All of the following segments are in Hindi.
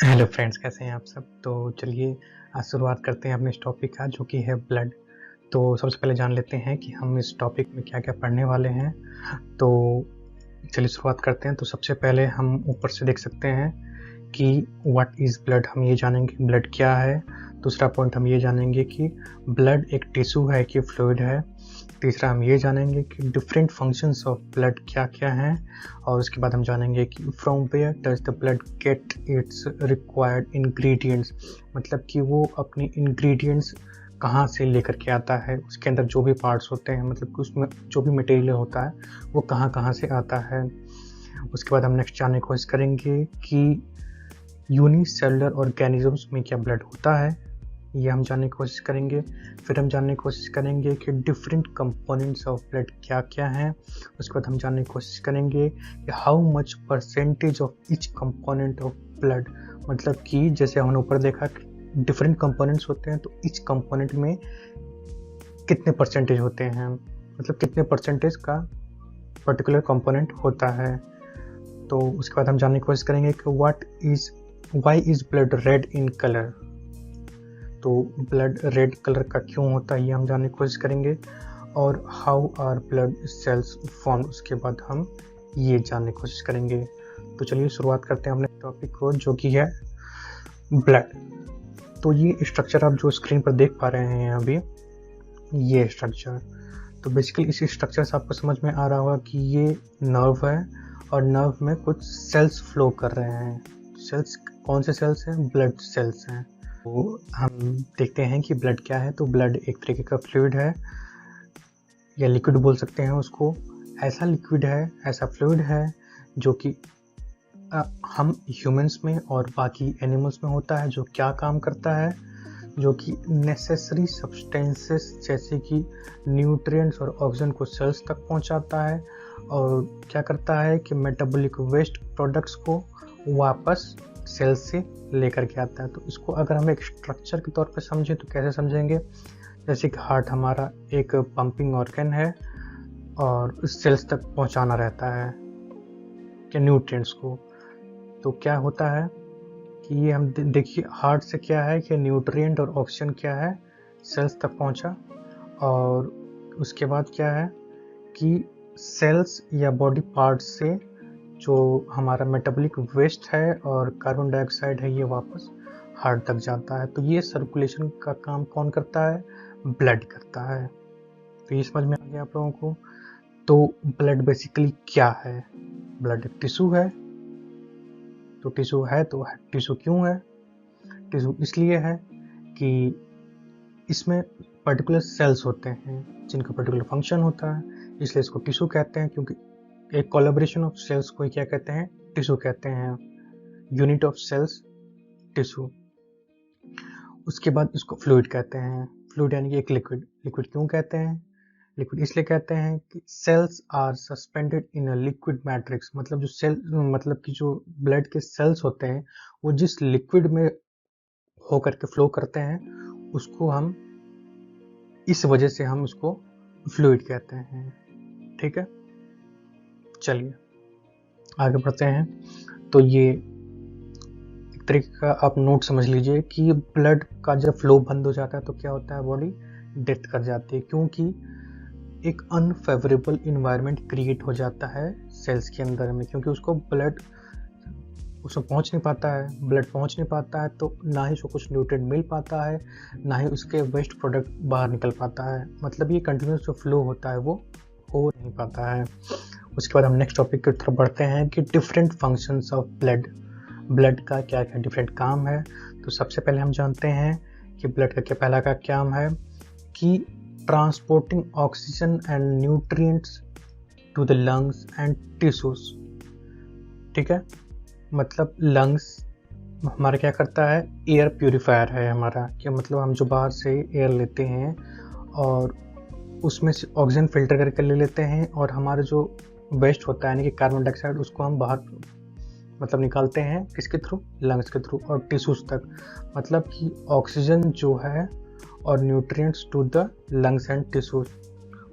हेलो फ्रेंड्स, कैसे हैं आप सब। तो चलिए आज शुरुआत करते हैं अपने इस टॉपिक का, जो कि है ब्लड। तो सबसे पहले जान लेते हैं कि हम इस टॉपिक में क्या क्या पढ़ने वाले हैं। तो चलिए शुरुआत करते हैं। तो सबसे पहले हम ऊपर से देख सकते हैं कि व्हाट इज़ ब्लड। हम ये जानेंगे ब्लड क्या है। दूसरा पॉइंट हम ये जानेंगे कि ब्लड एक टिश्यू है कि फ्लूइड है। तीसरा हम ये जानेंगे कि डिफरेंट फंक्शंस ऑफ ब्लड क्या क्या हैं। और उसके बाद हम जानेंगे कि from where does the blood get its required ingredients, मतलब कि वो अपनी इंग्रेडिएंट्स कहाँ से लेकर के आता है, उसके अंदर जो भी पार्ट्स होते हैं, मतलब कि उसमें जो भी मटेरियल होता है वो कहाँ कहाँ से आता है। उसके बाद हम नेक्स्ट जानने की कोशिश करेंगे कि यूनिसेलुलर ऑर्गेनिजम्स में क्या ब्लड होता है, ये हम जानने की कोशिश करेंगे। फिर हम जानने की कोशिश करेंगे कि डिफरेंट कंपोनेंट्स ऑफ ब्लड क्या क्या हैं। उसके बाद हम जानने की कोशिश करेंगे कि how much percentage of each component of blood, मतलब कि जैसे हमने ऊपर देखा कि डिफरेंट कंपोनेंट्स होते हैं, तो ईच कंपोनेंट में कितने परसेंटेज होते हैं, मतलब कितने परसेंटेज का पर्टिकुलर कंपोनेंट होता है। तो उसके बाद हम जानने की कोशिश करेंगे कि why is blood red in colour, तो ब्लड रेड कलर का क्यों होता है ये हम जानने की कोशिश करेंगे। और how are blood cells form, उसके बाद हम ये जानने की कोशिश करेंगे। तो चलिए शुरुआत करते हैं अपने टॉपिक को, जो कि है ब्लड। तो ये स्ट्रक्चर आप जो स्क्रीन पर देख पा रहे हैं अभी, ये स्ट्रक्चर, तो बेसिकली इस स्ट्रक्चर से आपको समझ में आ रहा होगा कि ये नर्व है और नर्व में कुछ सेल्स फ्लो कर रहे हैं। सेल्स कौन से सेल्स हैं? ब्लड सेल्स हैं। तो हम देखते हैं कि ब्लड क्या है। तो ब्लड एक तरीके का फ्लूइड है या लिक्विड बोल सकते हैं उसको। ऐसा लिक्विड है, ऐसा फ्लूइड है जो कि हम ह्यूमंस में और बाकी एनिमल्स में होता है, जो क्या काम करता है, जो कि नेसेसरी सब्सटेंसेस जैसे कि न्यूट्रिएंट्स और ऑक्सीजन को सेल्स तक पहुंचाता है, और क्या करता है कि मेटाबॉलिक वेस्ट प्रोडक्ट्स को वापस सेल्स से लेकर के आता है। तो इसको अगर हम एक स्ट्रक्चर के तौर पे समझें तो कैसे समझेंगे? जैसे कि हार्ट हमारा एक पंपिंग ऑर्गन है और सेल्स तक पहुंचाना रहता है कि न्यूट्रिएंट्स को। तो क्या होता है कि ये हम देखिए हार्ट से क्या है कि न्यूट्रिएंट और ऑक्सीजन क्या है, सेल्स तक पहुंचा। और उसके बाद क्या है कि सेल्स या बॉडी पार्ट्स से जो हमारा मेटाबॉलिक वेस्ट है और कार्बन डाइऑक्साइड है, ये वापस हार्ट तक जाता है। तो ये सर्कुलेशन का काम कौन करता है? ब्लड करता है। तो ये समझ में आ गया आप लोगों को। तो ब्लड बेसिकली क्या है? ब्लड एक टिश्यू है। तो टिश्यू है तो टिश्यू क्यों है? टिश्यू इसलिए है कि इसमें पर्टिकुलर सेल्स होते हैं जिनका पर्टिकुलर फंक्शन होता है, इसलिए इसको टिश्यू कहते हैं। क्योंकि एक कोलैबोरेशन ऑफ सेल्स को क्या कहते हैं? टिश्यू कहते हैं। Unit of cells tissue. उसके बाद इसको फ्लूइड कहते हैं। फ्लूइड यानी कि एक लिक्विड। लिक्विड क्यों कहते हैं? लिक्विड इसलिए कहते हैं कि cells are suspended in a liquid matrix, मतलब जो सेल, मतलब कि जो ब्लड के सेल्स होते हैं वो जिस लिक्विड में होकर के फ्लो करते हैं, उसको हम इस वजह से हम उसको फ्लूइड कहते हैं। ठीक है, चलिए आगे बढ़ते हैं। तो ये एक तरीके का आप नोट समझ लीजिए कि ब्लड का जब फ्लो बंद हो जाता है तो क्या होता है? बॉडी डेथ कर जाती है, क्योंकि एक अनफेवरेबल इन्वायरमेंट क्रिएट हो जाता है सेल्स के अंदर में। क्योंकि उसको ब्लड उसमें पहुंच नहीं पाता है, ब्लड पहुंच नहीं पाता है, तो ना ही उसको कुछ न्यूट्रिएंट मिल पाता है, ना ही उसके वेस्ट प्रोडक्ट बाहर निकल पाता है। मतलब ये कंटिन्यूस जो फ्लो होता है वो हो नहीं पाता है। उसके बाद हम नेक्स्ट टॉपिक की तरफ बढ़ते हैं कि different functions of blood. Blood का क्या क्या डिफरेंट काम है। तो सबसे पहले हम जानते हैं कि ब्लड का क्या पहला का काम है कि transporting oxygen and nutrients to the lungs and tissues. ठीक है, मतलब लंग्स हमारा क्या करता है? एयर प्यूरिफायर है हमारा। क्या मतलब? हम जो बाहर से एयर लेते हैं और उसमें से ऑक्सीजन फिल्टर करके ले लेते हैं, और हमारा जो वेस्ट होता है यानी कि कार्बन डाइऑक्साइड, उसको हम बाहर मतलब निकालते हैं किसके थ्रू, लंग्स के थ्रू और टिश्यूज तक। मतलब कि ऑक्सीजन जो है और nutrients to the lungs and tissues,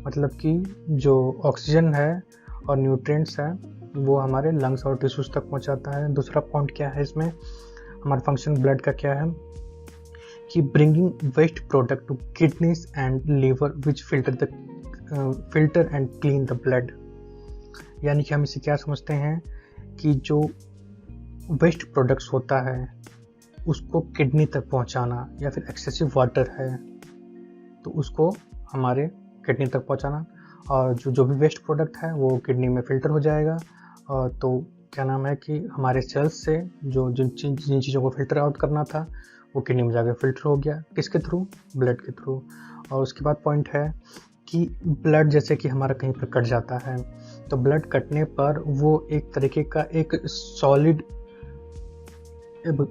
मतलब कि जो ऑक्सीजन है और न्यूट्रिएंट्स है वो हमारे लंग्स और टिश्यूज तक पहुंचाता है। दूसरा पॉइंट क्या है इसमें, हमारा फंक्शन ब्लड का क्या है कि bringing waste product to kidneys and liver which filter and clean the blood. यानी कि हम इसे क्या समझते हैं कि जो वेस्ट प्रोडक्ट्स होता है उसको किडनी तक पहुंचाना, या फिर एक्सेसिव वाटर है तो उसको हमारे किडनी तक पहुंचाना, और जो भी वेस्ट प्रोडक्ट है वो किडनी में फिल्टर हो जाएगा। और तो क्या नाम है कि हमारे सेल्स से जो जिन चीज़ों को फिल्टर आउट करना था वो किडनी में जाकर फिल्टर हो गया, किसके थ्रू, ब्लड के थ्रू। और उसके बाद पॉइंट है कि ब्लड जैसे कि हमारा कहीं पर कट जाता है तो ब्लड कटने पर वो एक तरीके का एक सॉलिड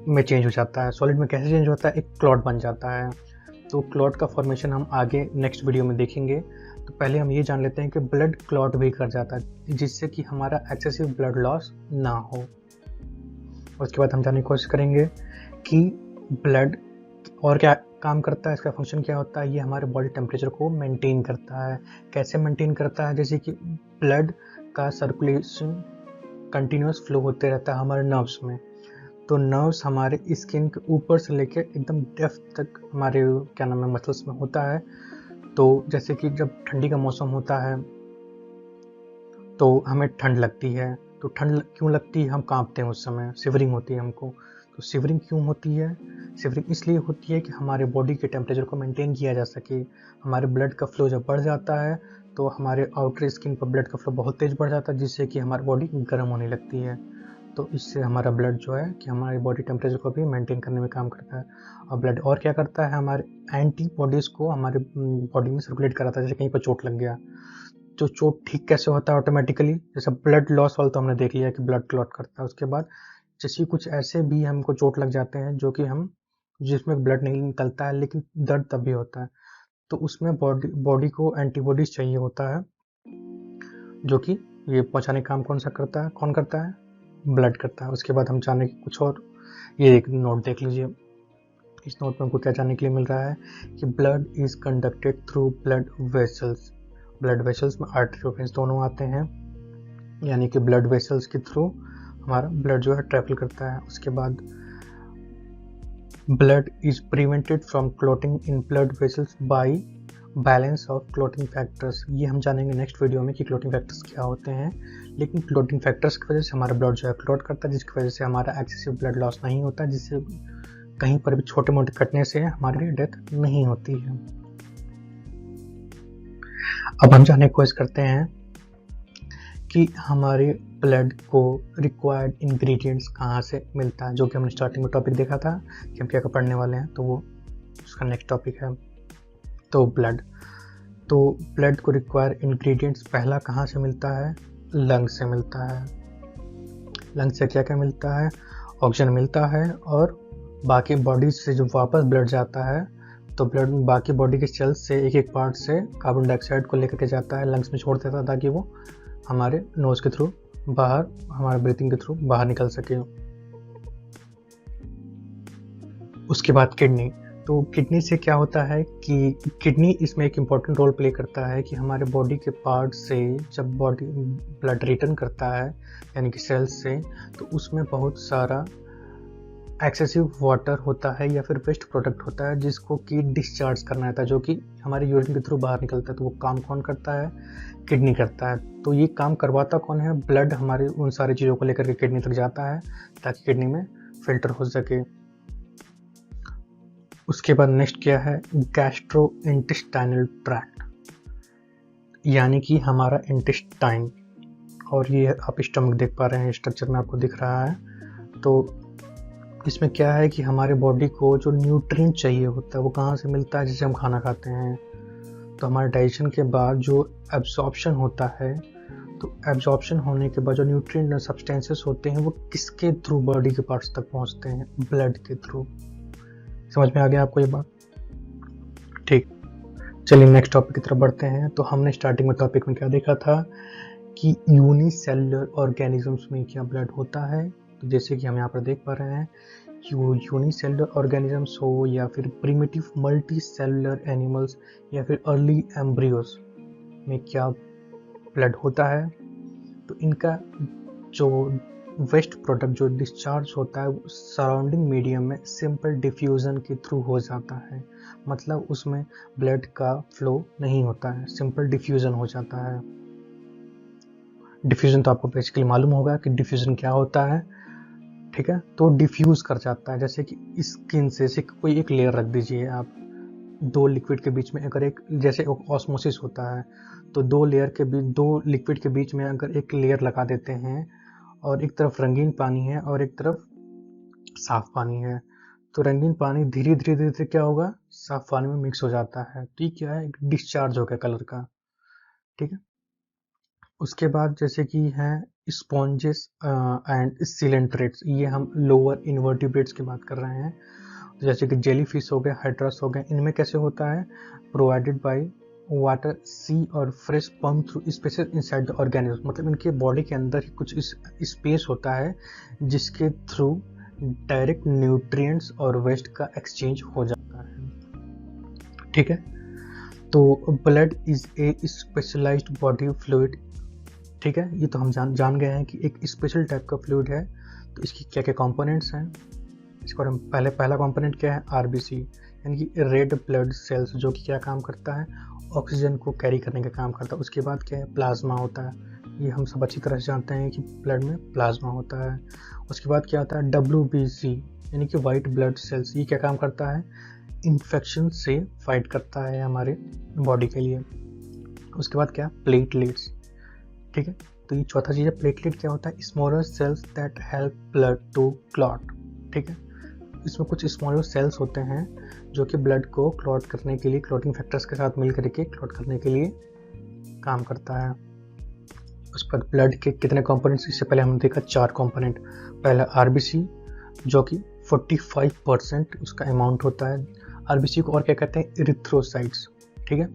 में चेंज हो जाता है। सॉलिड में कैसे चेंज होता है, एक क्लॉट बन जाता है। तो क्लॉट का फॉर्मेशन हम आगे नेक्स्ट वीडियो में देखेंगे। तो पहले हम ये जान लेते हैं कि ब्लड क्लॉट भी कर जाता है जिससे कि हमारा एक्सेसिव ब्लड लॉस ना हो। उसके बाद हम जानने की कोशिश करेंगे कि ब्लड और क्या काम करता है, इसका फंक्शन क्या होता है। ये हमारे बॉडी टेम्परेचर को मेंटेन करता है। कैसे मेंटेन करता है, जैसे कि ब्लड का सर्कुलेशन कंटिन्यूस फ्लो होते रहता है हमारे नर्व्स में। तो नर्व्स हमारे स्किन के ऊपर से लेकर एकदम डेप्थ तक हमारे क्या नाम है मसल्स में होता है। तो जैसे कि जब ठंडी का मौसम होता है तो हमें ठंड लगती है, तो ठंड क्यों लगती है, हम कांपते हैं उस समय, शिवरिंग होती है हमको। तो शिवरिंग क्यों होती है, शिवरिंग इसलिए होती है कि हमारे बॉडी के टेम्परेचर को मेंटेन किया जा सके। हमारे ब्लड का फ्लो जब बढ़ जाता है तो हमारे आउटर स्किन पर ब्लड का फ्लो बहुत तेज़ बढ़ जाता है जिससे कि हमारी बॉडी गर्म होने लगती है। तो इससे हमारा ब्लड जो है कि हमारी बॉडी टेम्परेचर को भी मेंटेन करने में काम करता है। और ब्लड और क्या करता है, हमारे एंटीबॉडीज़ को हमारे बॉडी में सर्कुलेट कराता है। जैसे कहीं पर चोट लग गया तो चोट ठीक कैसे होता है ऑटोमेटिकली, जैसे ब्लड लॉस वाला तो हमने देख लिया कि ब्लड क्लॉट करता है। उसके बाद जैसे कुछ ऐसे भी हमको चोट लग जाते हैं जो कि हम जिसमें ब्लड नहीं निकलता है लेकिन दर्द तब भी होता है, तो उसमें बॉडी को एंटीबॉडीज चाहिए होता है जो कि ये पहुंचाने का काम कौन करता है, ब्लड करता है। उसके बाद हम जाने की कुछ और, ये एक नोट देख लीजिए। इस नोट में हमको क्या जानने के लिए मिल रहा है कि blood is conducted through blood vessels. Blood vessels में आर्टरी और वेन्स दोनों आते हैं, यानी कि ब्लड वेसल्स के थ्रू हमारा ब्लड जो है ट्रैवल करता है। उसके बाद blood is prevented from clotting in blood vessels by balance of clotting factors. ये हम जानेंगे नेक्स्ट वीडियो में कि क्लॉटिंग फैक्टर्स क्या होते हैं। लेकिन क्लॉटिंग फैक्टर्स की वजह से हमारा ब्लड जो है क्लॉट करता है, जिसकी वजह से हमारा एक्सेसिव ब्लड लॉस नहीं होता, जिससे कहीं पर भी छोटे मोटे कटने से हमारी डेथ नहीं होती है। अब हम जानने की कोशिश करते हैं कि हमारे ब्लड को रिक्वायर्ड इंग्रेडिएंट्स कहाँ से मिलता है, जो कि हमने स्टार्टिंग में टॉपिक देखा था कि हम क्या क्या पढ़ने वाले हैं, तो वो उसका नेक्स्ट टॉपिक है। तो ब्लड को रिक्वायर इंग्रेडिएंट्स पहला कहाँ से मिलता है, लंग से मिलता है। लंग से क्या क्या मिलता है, ऑक्सीजन मिलता है, और बाकी बॉडी से जो वापस ब्लड जाता है तो ब्लड बाकी बॉडी के सेल्स से एक एक पार्ट से कार्बन डाइऑक्साइड को लेकर के जाता है, लंग्स में छोड़ देता है ताकि वो हमारे नोज के थ्रू बाहर, हमारे ब्रीथिंग के थ्रू बाहर निकल सके। उसके बाद किडनी। तो किडनी से क्या होता है कि किडनी इसमें एक इम्पॉर्टेंट रोल प्ले करता है कि हमारे बॉडी के पार्ट से जब बॉडी ब्लड रिटर्न करता है यानी कि सेल्स से, तो उसमें बहुत सारा एक्सेसिव वाटर होता है या फिर वेस्ट प्रोडक्ट होता है जिसको कि डिस्चार्ज करना रहता है, जो कि हमारे यूरिन के थ्रू बाहर निकलता है। तो वो काम कौन करता है, किडनी करता है। तो ये काम करवाता कौन है, ब्लड हमारे उन सारी चीज़ों को लेकर के किडनी तक जाता है ताकि किडनी में फिल्टर हो सके। उसके बाद नेक्स्ट क्या है, गैस्ट्रो इंटेस्टाइनल ट्रैक्ट, यानी कि हमारा इंटेस्टाइन, और ये आप स्टमक देख पा रहे हैं, स्ट्रक्चर में आपको दिख रहा है। तो इसमें क्या है कि हमारे बॉडी को जो न्यूट्रिएंट चाहिए होता है वो कहाँ से मिलता है, जैसे हम खाना खाते हैं तो हमारे डाइजेशन के बाद जो एब्जॉर्प्शन होता है, तो एब्जॉर्प्शन होने के बाद जो न्यूट्रिएंट और सब्सटेंसेस होते हैं वो किसके थ्रू बॉडी के पार्ट्स तक पहुँचते हैं, ब्लड के थ्रू। समझ में आ गया आपको ये बात, ठीक। चलिए नेक्स्ट टॉपिक की तरफ बढ़ते हैं। तो हमने स्टार्टिंग में टॉपिक में क्या देखा था कि यूनिसेलुलर ऑर्गेनिजम्स में क्या ब्लड होता है। तो जैसे कि हम यहाँ पर देख पा रहे हैं कि वो यूनिसेलुलर ऑर्गेनिजम्स हो या फिर प्रिमिटिव मल्टी सेलुलर एनिमल्स या फिर अर्ली एम्ब्रियोस में क्या ब्लड होता है। तो इनका जो वेस्ट प्रोडक्ट जो डिस्चार्ज होता है वो सराउंडिंग मीडियम में सिंपल डिफ्यूज़न के थ्रू हो जाता है। मतलब उसमें ब्लड का फ्लो नहीं होता है, सिंपल डिफ्यूज़न हो जाता है। डिफ्यूज़न तो आपको बेसिकली मालूम होगा कि डिफ्यूज़न क्या होता है, ठीक है। तो डिफ्यूज़ कर जाता है, जैसे कि स्किन से कोई एक लेयर रख दीजिए आप, दो लिक्विड के बीच में अगर एक, जैसे ऑस्मोसिस होता है तो दो लिक्विड के बीच में अगर एक लेयर लगा देते हैं और एक तरफ रंगीन पानी है और एक तरफ साफ पानी है, तो रंगीन पानी धीरे धीरे क्या होगा, साफ पानी में मिक्स हो जाता है। तो ये क्या है, डिस्चार्ज हो गया कलर का, ठीक है। उसके बाद जैसे कि है स्पॉन्जेस एंड सिलेंट्रेट्स, ये हम लोअर इन्वर्टिब्रेट्स की बात कर रहे हैं। तो जैसे कि जेलीफिश हो गए, हाइड्रास हो गए, इनमें कैसे होता है, प्रोवाइडेड बाय वाटर, सी और fresh pump through spaces inside the organism. मतलब इनके बॉडी के अंदर ही कुछ स्पेस होता है जिसके थ्रू डायरेक्ट न्यूट्रिएंट्स और वेस्ट का एक्सचेंज हो जाता है, ठीक है। तो blood is a specialised body fluid, ठीक है। ये तो हम जान गए हैं कि एक स्पेशल टाइप का फ्लूइड है। तो इसकी क्या क्या कंपोनेंट्स हैं, इसको हम पहला कंपोनेंट क्या है, आरबीसी, यानी कि रेड ब्लड सेल्स, जो कि क्या काम करता है, ऑक्सीजन को कैरी करने का काम करता है। उसके बाद क्या है, प्लाज्मा होता है, ये हम सब अच्छी तरह से जानते हैं कि ब्लड में प्लाज्मा होता है। उसके बाद क्या आता है, डब्ल्यूबीसी, यानी कि वाइट ब्लड सेल्स, ये क्या काम करता है, इन्फेक्शन से फाइट करता है हमारे बॉडी के लिए। उसके बाद क्या, प्लेटलेट्स, ठीक है। तो ये चौथा चीज़ है, प्लेटलेट क्या होता है, smaller cells that help blood to clot, ठीक है। इसमें कुछ स्मॉलर सेल्स होते हैं जो कि ब्लड को क्लॉट करने के लिए, क्लॉटिंग फैक्टर्स के साथ मिल करके क्लॉट करने के लिए काम करता है। उस पर ब्लड के कितने कंपोनेंट्स, इससे पहले हमने देखा 4 कंपोनेंट। पहला आरबीसी जो कि 45% उसका अमाउंट होता है। आरबीसी को और क्या कहते हैं, इरिथ्रोसाइट्स, ठीक है।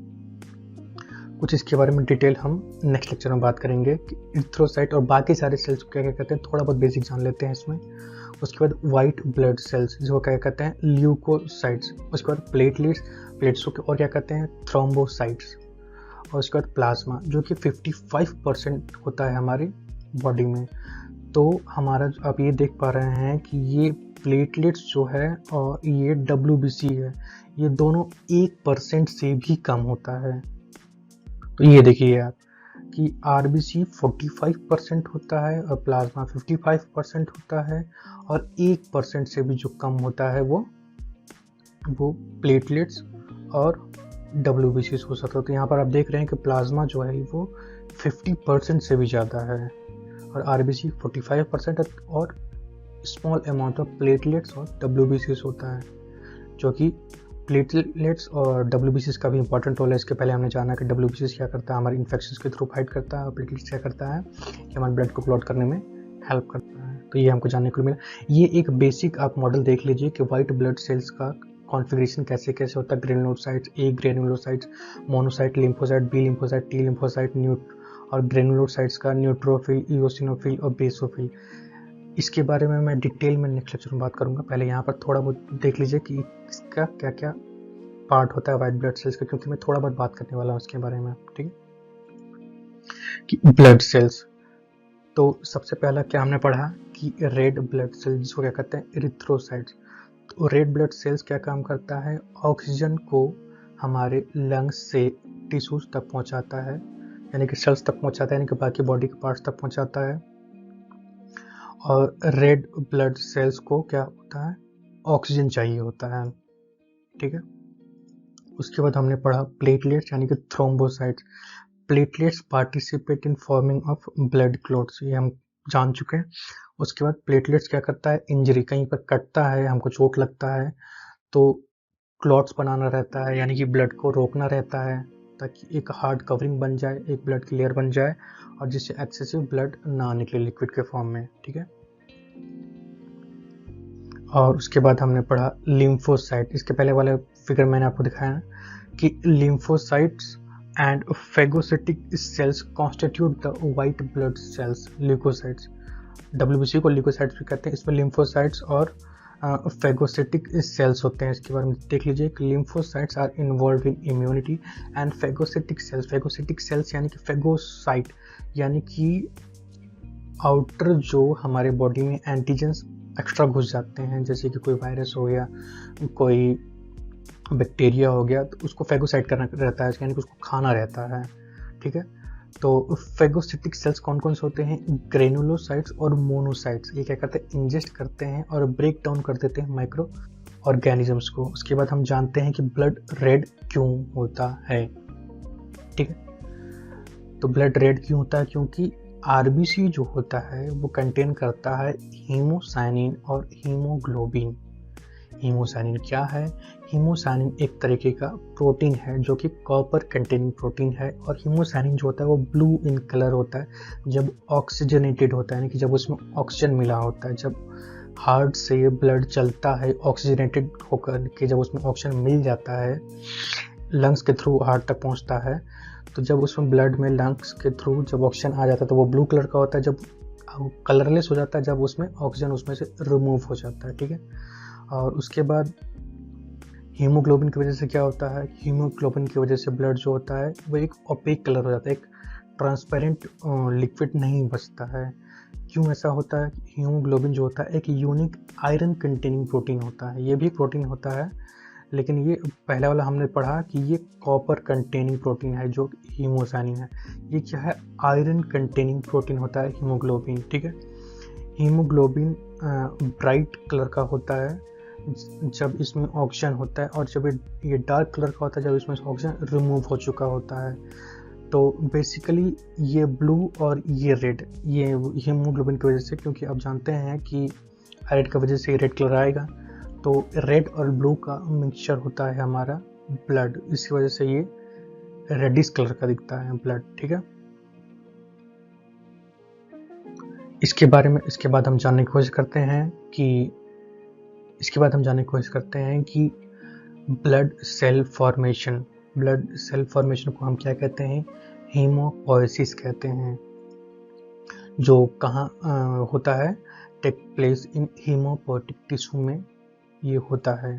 कुछ इसके बारे में डिटेल हम नेक्स्ट लेक्चर में बात करेंगे कि इरिथ्रोसाइट और बाकी सारे सेल्स को क्या क्या कहते हैं, थोड़ा बहुत बेसिक जान लेते हैं इसमें। उसके बाद वाइट ब्लड सेल्स जिसको क्या कहते हैं, ल्यूकोसाइट्स। उसके बाद प्लेट्स को और क्या कहते हैं, थ्रोम्बोसाइट्स। और उसके बाद प्लाज्मा जो कि 55% होता है हमारी बॉडी में। तो हमारा आप ये देख पा रहे हैं कि ये प्लेटलेट्स जो है और ये डब्ल्यूबीसी है, ये दोनों 1% से भी कम होता है। तो ये देखिए आप कि आरबीसी 45% होता है और प्लाज्मा 55% होता है, और 1% से भी जो कम होता है वो प्लेटलेट्स और डब्ल्यूबीसी हो सकता है। तो यहाँ पर आप देख रहे हैं कि प्लाज्मा जो है वो 50% से भी ज़्यादा है और आरबीसी 45% और स्मॉल अमाउंट ऑफ प्लेटलेट्स और डब्ल्यूबीसी होता है। जो कि प्लेटलेट्स और डब्ल्यूबीसी का भी इंपॉर्टेंट रोल है। इसके पहले हमने जाना कि डब्ल्यूबीसी क्या करता है, हमारे इन्फेक्शन के थ्रू फाइट करता है, और प्लेटलेट्स क्या करता है कि हमारे ब्लड को क्लॉट करने में हेल्प करता है। तो ये हमको जानने को मिला। ये एक बेसिक आप मॉडल देख लीजिए कि वाइट ब्लड सेल्स का कॉन्फ़िगरेशन कैसे कैसे होता है। Granulocytes, agranulocytes, monocyte, lymphocyte, B lymphocyte, T lymphocyte, और ग्रेनुलोसाइट्स का न्यूट्रोफिल, इओसिनोफिल और बेसोफिल। इसके बारे में मैं डिटेल में नेक्स्ट लेक्चर में बात करूंगा। पहले यहाँ पर थोड़ा बहुत देख लीजिए कि इसका क्या क्या पार्ट होता है वाइट ब्लड सेल्स का, क्योंकि मैं थोड़ा बहुत बात करने वाला हूँ इसके बारे में, ठीक है। कि ब्लड सेल्स, तो सबसे पहला क्या हमने पढ़ा कि रेड ब्लड सेल्स जिसको क्या कहते हैं, इरिथ्रोसाइट्स। तो रेड ब्लड सेल्स क्या काम करता है, ऑक्सीजन को हमारे लंग्स से टिश्यूज तक पहुंचाता है, यानी कि सेल्स तक पहुंचाता है, यानी कि बाकी बॉडी के पार्ट्स तक पहुंचाता है। और रेड ब्लड सेल्स को क्या होता है, ऑक्सीजन चाहिए होता है, ठीक है। उसके बाद हमने पढ़ा प्लेटलेट्स यानी कि thrombocytes. Platelets participate in forming of blood clots, ये हम जान चुके हैं। उसके बाद प्लेटलेट्स क्या करता है, इंजरी, कहीं पर कटता है, हमको चोट लगता है तो क्लॉट्स बनाना रहता है, यानी कि ब्लड को रोकना रहता है ताकि एक हार्ड कवरिंग बन जाए, एक ब्लड की लेयर बन जाए, और जिससे एक्सेसिव ब्लड ना निकले लिक्विड के फॉर्म में, ठीक है। और उसके बाद हमने पढ़ा लिम्फोसाइट। इसके पहले वाले फिगर मैंने आपको दिखाया कि lymphocytes and phagocytic cells constitute the white blood cells, leukocytes। WBC को ल्यूकोसाइट्स भी कहते हैं। इसमें लिम्फोसाइट्स और फेगोसिटिक सेल्स होते हैं। इसके बारे में देख लीजिए कि lymphocytes are involve in immunity and phagocytic cells यानी कि फेगोसाइट यानी कि आउटर जो हमारे बॉडी में एंटीजेंस एक्स्ट्रा घुस जाते हैं, जैसे कि कोई वायरस हो गया, कोई बैक्टीरिया हो गया, तो उसको फेगोसाइट करना रहता है, यानी कि उसको खाना रहता है। ठीक है, तो फेगोसिटिक सेल्स कौन कौन से होते हैं? ग्रेनुलोसाइट्स और मोनोसाइट्स। ये क्या करते हैं? इंजेस्ट करते हैं और ब्रेक डाउन कर देते हैं माइक्रो ऑर्गेनिजम्स को। उसके बाद हम जानते हैं कि ब्लड रेड क्यों होता है। ठीक है, तो ब्लड रेड क्यों होता है? क्योंकि आरबीसी जो होता है वो कंटेन करता है हीमोसाइनिन और हीमोग्लोबिन। हीमोसाइनिन क्या है? हीमोसाइनिन एक तरीके का प्रोटीन है जो कि कॉपर कंटेनिंग प्रोटीन है, और हीमोसाइनिन जो होता है वो ब्लू इन कलर होता है जब ऑक्सीजनेटेड होता है, यानी कि जब उसमें ऑक्सीजन मिला होता है। जब हार्ट से ब्लड चलता है ऑक्सीजनेटेड होकर के, जब उसमें ऑक्सीजन मिल जाता है लंग्स के थ्रू हार्ट तक पहुंचता है, तो जब उसमें ब्लड में लंग्स के थ्रू जब ऑक्सीजन आ जाता है तो वो ब्लू कलर का होता है। जब कलरलेस हो जाता है जब उसमें ऑक्सीजन उसमें से रिमूव हो जाता है। ठीक है, और उसके बाद हीमोग्लोबिन की वजह से क्या होता है? हीमोग्लोबिन की वजह से ब्लड जो होता है वो एक ओपेक कलर हो जाता है, एक ट्रांसपेरेंट लिक्विड नहीं बचता है। क्यों ऐसा होता है? हीमोग्लोबिन जो होता है एक यूनिक आयरन कंटेनिंग प्रोटीन होता है। ये भी प्रोटीन होता है, लेकिन ये पहला वाला हमने पढ़ा कि ये कॉपर कंटेनिंग प्रोटीन है जो हीमोसाइनिन है। ये क्या है? आयरन कंटेनिंग प्रोटीन होता है हीमोग्लोबिन। ठीक है, हीमोग्लोबिन ब्राइट कलर का होता है जब इसमें ऑक्सीजन होता है, और जब ये डार्क कलर का होता है जब इसमें ऑक्सीजन रिमूव हो चुका होता है। तो बेसिकली ये ब्लू और ये रेड, ये हीमोग्लोबिन की वजह से, क्योंकि आप जानते हैं कि रेड की वजह से रेड कलर आएगा, तो रेड और ब्लू का मिक्सचर होता है हमारा ब्लड, इसकी वजह से ये रेडिश कलर का दिखता है ब्लड। ठीक है, इसके बाद हम जानने की कोशिश करते हैं कि ब्लड सेल फॉर्मेशन को हम क्या कहते हैं? हीमोपोएसिस कहते हैं। जो कहाँ होता है? Take place in haemopoietic tissue में ये होता है।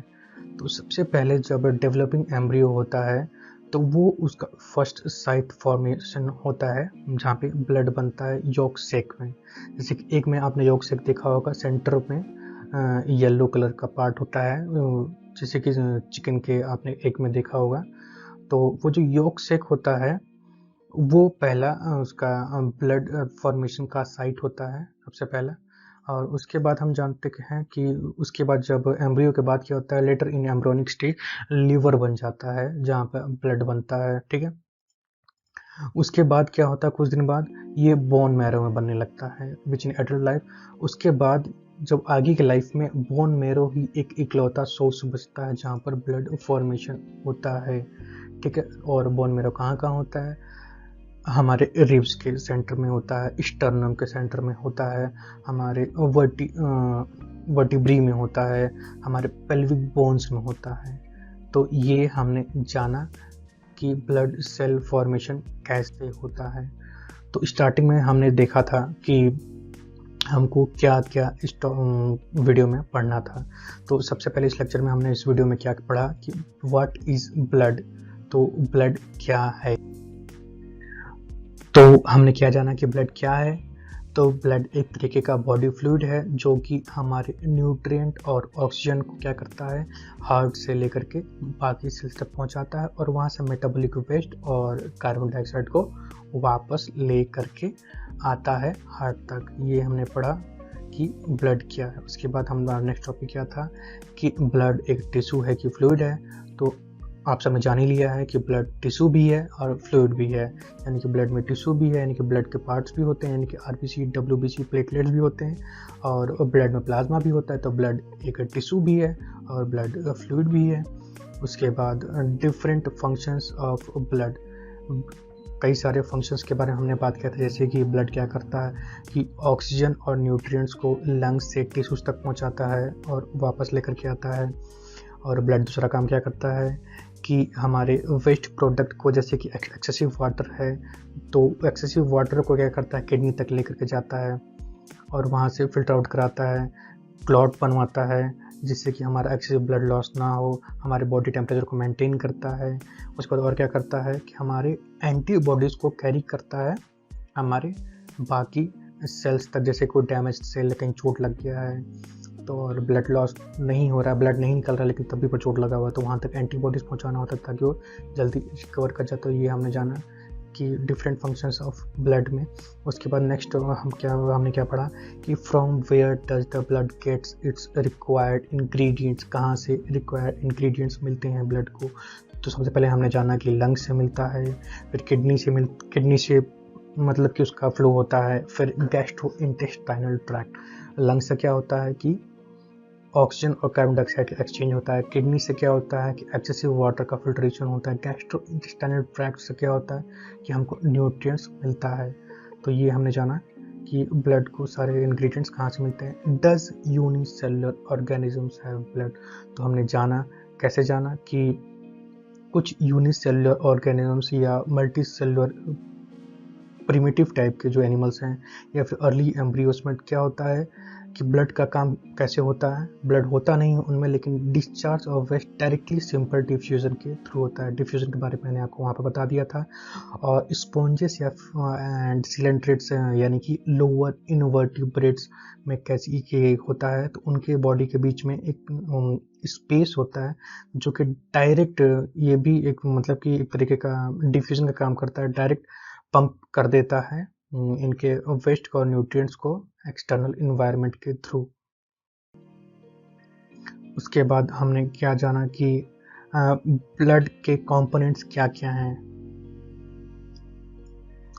तो सबसे पहले जब डेवलपिंग एम्ब्रियो होता है तो वो उसका फर्स्ट साइट फॉर्मेशन होता है जहाँ पे ब्लड बनता है यॉक सेक में। जैसे कि एक में आपने यॉक सेक देखा होगा, सेंटर में येलो कलर का पार्ट होता है, जैसे कि चिकन के आपने एक में देखा होगा। तो वो जो यॉक सेक होता है वो पहला उसका ब्लड फॉर्मेशन का साइट होता है सबसे पहला। और उसके बाद हम जानते हैं कि उसके बाद जब एम्ब्रियो के बाद क्या होता है? लेटर इन एम्ब्रियोनिक स्टेज लीवर बन जाता है जहाँ पर ब्लड बनता है। ठीक है, उसके बाद क्या होता है? कुछ दिन बाद ये बोन मैरो में बनने लगता है विच इन एडल्ट लाइफ। उसके बाद जब आगे की लाइफ में बोन मैरो ही एक इकलौता सोर्स बचता है जहाँ पर ब्लड फॉर्मेशन होता है। ठीक है, और बोन मैरो कहाँ कहाँ होता है? हमारे रिब्स के सेंटर में होता है, स्टर्नम के सेंटर में होता है, हमारे वर्टिब्री में होता है, हमारे पेल्विक बोन्स में होता है। तो ये हमने जाना कि ब्लड सेल फॉर्मेशन कैसे होता है। तो स्टार्टिंग में हमने देखा था कि हमको क्या क्या इस वीडियो में पढ़ना था। तो सबसे पहले इस लेक्चर में हमने इस वीडियो में क्या पढ़ा कि व्हाट इज ब्लड। तो ब्लड क्या है? तो हमने क्या जाना कि ब्लड क्या है। तो ब्लड एक तरीके का बॉडी फ्लूइड है जो कि हमारे न्यूट्रिएंट और ऑक्सीजन को क्या करता है? हार्ट से लेकर के बाकी सेल्स तक पहुंचाता है, और वहां से मेटाबॉलिक वेस्ट और कार्बन डाइऑक्साइड को वापस ले करके आता है हार्ट तक। ये हमने पढ़ा कि ब्लड क्या है। उसके बाद हमारा नेक्स्ट टॉपिक क्या था कि ब्लड एक टिश्यू है कि फ्लूइड है। तो आप सबने जान ही लिया है कि ब्लड टिश्यू भी है और फ्लूइड भी है, यानी कि ब्लड में टिश्यू भी है, यानी कि ब्लड के पार्ट्स भी होते हैं, यानी कि आरबीसी, डब्ल्यूबीसी, प्लेटलेट्स भी होते हैं, और ब्लड में प्लाज्मा भी होता है। तो ब्लड एक टिश्यू भी है और ब्लड फ्लूइड भी है। उसके बाद डिफरेंट फंक्शंस ऑफ ब्लड, कई सारे फंक्शंस के बारे में हमने बात किया था, जैसे कि ब्लड क्या करता है कि ऑक्सीजन और न्यूट्रिएंट्स को लंग्स से टिश्यूज तक पहुंचाता है और वापस लेकर के आता है। और ब्लड दूसरा काम क्या करता है कि हमारे वेस्ट प्रोडक्ट को, जैसे कि एक्सेसिव वाटर है, तो एक्सेसिव वाटर को क्या करता है, किडनी तक लेकर के जाता है और वहाँ से फिल्टर आउट कराता है, क्लॉट बनवाता है, जिससे कि हमारा एक्सेसिव ब्लड लॉस ना हो, हमारे बॉडी टेम्परेचर को मेंटेन करता है। उसके बाद और क्या करता है कि हमारे एंटीबॉडीज़ को कैरी करता है हमारे बाकी सेल्स तक, जैसे कोई डैमेज सेल, कहीं चोट लग गया है तो और ब्लड लॉस नहीं हो रहा है, ब्लड नहीं निकल रहा लेकिन तब भी पर चोट लगा हुआ है, तो वहाँ तक एंटीबॉडीज़ पहुँचाना होता है ताकि वो जल्दी रिकवर कर जाए। तो ये हमने जाना कि डिफरेंट फंक्शंस ऑफ ब्लड में। उसके बाद नेक्स्ट हमने क्या पढ़ा कि from where does the blood gets its required ingredients, कहाँ से रिक्वायर्ड इंग्रेडिएंट्स मिलते हैं ब्लड को। तो सबसे पहले हमने जाना कि लंग से मिलता है, फिर किडनी से मतलब कि उसका फ्लो होता है, फिर गैस्ट्रो इंटेस्टाइनल ट्रैक्ट। लंग से क्या होता है कि ऑक्सीजन और कार्बन डाइऑक्साइड का एक्सचेंज होता है, किडनी से क्या होता है कि एक्सेसिव वाटर का फिल्ट्रेशन होता है, गैस्ट्रो इंटेस्टाइनल ट्रैक्ट से क्या होता है कि हमको न्यूट्रिएंट्स मिलता है। तो ये हमने जाना कि ब्लड को सारे इंग्रेडिएंट्स कहाँ से मिलते हैं। Does unicellular organisms have blood, तो हमने जाना, कैसे जाना कि कुछ यूनिसेलुलर ऑर्गेनिजम्स या मल्टी सेलुलर प्रिमिटिव टाइप के जो एनिमल्स हैं या फिर अर्ली एम्ब्रियोस में क्या होता है कि ब्लड का काम कैसे होता है, ब्लड होता नहीं है उनमें लेकिन discharge of waste directly simple diffusion के थ्रू होता है। डिफ्यूजन के बारे में मैंने आपको वहाँ पर बता दिया था। और स्पॉन्जेस या एंड सिलेंट्रेट्स यानी कि लोअर इनवर्टिब्रेट्स में कैसे ये होता है, तो उनके बॉडी के बीच में एक स्पेस होता है जो कि डायरेक्ट, ये भी एक मतलब कि एक तरीके का डिफ्यूजन का काम करता है, डायरेक्ट पंप कर देता है इनके वेस्ट को और न्यूट्रिएंट्स को एक्सटर्नल इन्वायरमेंट के थ्रू। उसके बाद हमने क्या जाना कि ब्लड के कंपोनेंट्स क्या क्या हैं।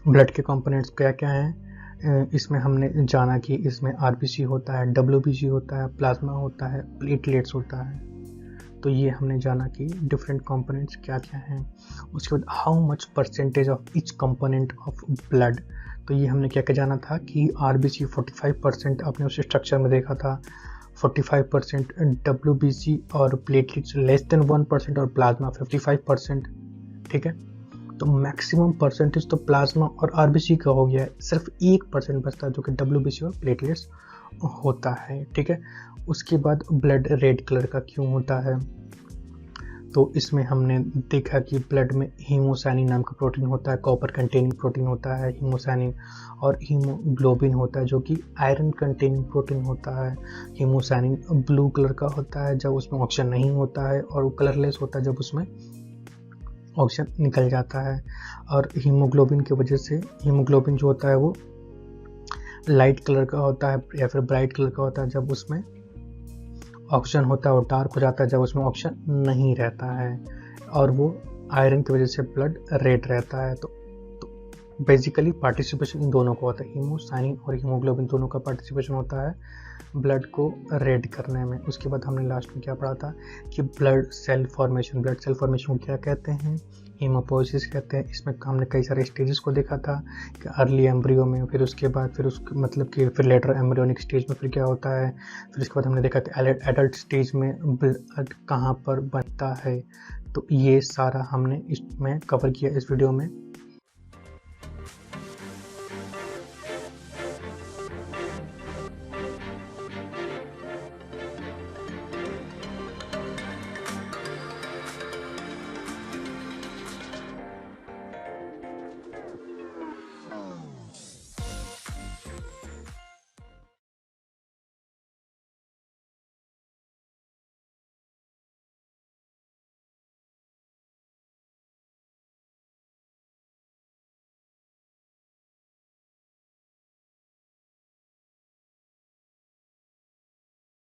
ब्लड के कंपोनेंट्स क्या क्या हैं, इसमें हमने जाना कि इसमें आरबीसी होता है, डब्ल्यूबीसी होता है, प्लाज्मा होता है, प्लेटलेट्स होता है। तो ये हमने जाना कि डिफरेंट कंपोनेंट्स क्या क्या हैं। उसके बाद how much percentage of each component of blood, तो ये हमने क्या क्या जाना था कि आरबीसी 45% आपने उस स्ट्रक्चर में देखा था, 45% डब्ल्यूबीसी और प्लेटलेट्स लेस देन 1% और प्लाज्मा 55%। ठीक है, तो मैक्सिमम परसेंटेज तो प्लाज्मा और आरबीसी का हो गया है, सिर्फ 1% बचता है जो कि डब्ल्यूबीसी और प्लेटलेट्स होता है। ठीक है, उसके बाद ब्लड रेड कलर का क्यों होता है, तो इसमें हमने देखा कि ब्लड में हीमोसाइनिन नाम का प्रोटीन होता है, कॉपर कंटेनिंग प्रोटीन होता है हीमोसाइनिन, और हीमोग्लोबिन होता है जो कि आयरन कंटेनिंग प्रोटीन होता है। हीमोसाइनिन ब्लू कलर का होता है जब उसमें ऑक्सीजन नहीं होता है, और वो कलरलेस होता है जब उसमें ऑक्सीजन निकल जाता है। और हीमोग्लोबिन की वजह से, हीमोग्लोबिन जो होता है वो लाइट कलर का होता है या फिर ब्राइट कलर का होता है जब उसमें ऑक्सीजन होता है, और डार्क हो जाता है जब उसमें ऑक्सीजन नहीं रहता है, और वो आयरन की वजह से ब्लड रेड रहता है। तो बेसिकली पार्टिसिपेशन इन दोनों का होता है, हीमोसाइनिन और हीमोग्लोबिन दोनों का पार्टिसिपेशन होता है ब्लड को रेड करने में। उसके बाद हमने लास्ट में क्या पढ़ा था कि blood cell formation, blood cell formation को क्या कहते हैं, हीमोपोइसिस कहते हैं। इसमें हमने कई सारे स्टेजेस को देखा था कि अर्ली एम्ब्रियो में, फिर उसके बाद फिर उसके मतलब कि फिर लेटर एम्ब्रियोनिक स्टेज में फिर क्या होता है, फिर उसके बाद हमने देखा कि एडल्ट स्टेज में ब्लड कहाँ पर बनता है। तो ये सारा हमने इसमें कवर किया इस वीडियो में।